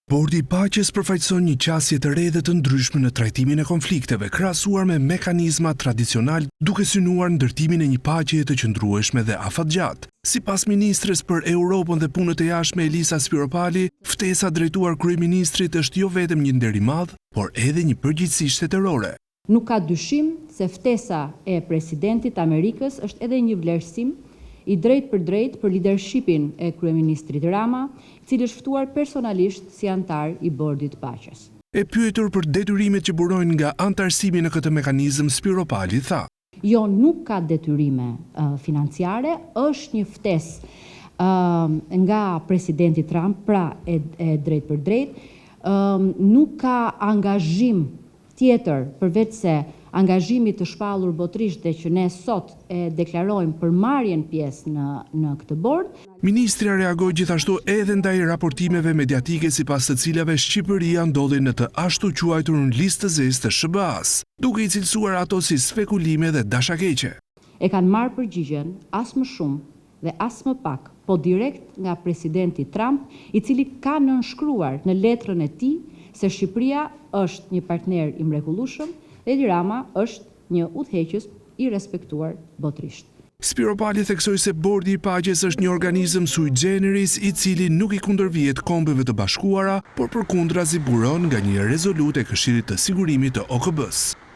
Bordi i Paqes përfaqëson një qasje të re dhe të ndryshme në trajtimin e konflikteve, krahasuar me mekanizma tradicional, duke synuar ndërtimin e një paqeje të qëndrueshme dhe afatgjatë. Sipas ministres për Europën dhe punët e jashtme Elisa Spiropali, ftesa drejtuar kryeministrit është jo vetëm një nder i madh, por edhe një përgjegjësi shtetërore. Nuk ka dyshim se ftesa e presidentit Amerikës është edhe një vlerësim i drejt për leadershipin e kryeministrit Rama, i cili është ftuar personalisht si antar i Bordit të Paqes. E pyetur për detyrimet që burojnë nga antarësimi në këtë mekanizëm, Spiropali tha: Jo, nuk ka detyrime financiare, është një ftesë nga presidenti Trump, pra e drejt për drejt, nuk ka angazhim tjetër përveç se angazhimit të shpallur botërisht dhe që ne sot e deklarojmë për marrjen pjesë në këtë bord. Ministria reagoi gjithashtu edhe ndaj raportimeve mediatike sipas të cilave Shqipëria ndodhi në të ashtu quajturën listë të zezë të SBA-s, duke i cilësuar ato si spekulime dhe dashakeqe. E kanë marrë përgjigjen as më shumë dhe as më pak, po direkt nga presidenti Trump, i cili ka nënshkruar në letrën e tij se Shqipëria është një partner i mrekullueshëm dhe Edi Rama është një udhëheqës i respektuar botërisht. Spiropali theksoi se Bordi i Paqes është një organizëm sui generis i cili nuk i kundërvihet Kombeve të Bashkuara, por përkundrazi buron nga një rezolutë e Këshillit të Sigurimit të OKB-s.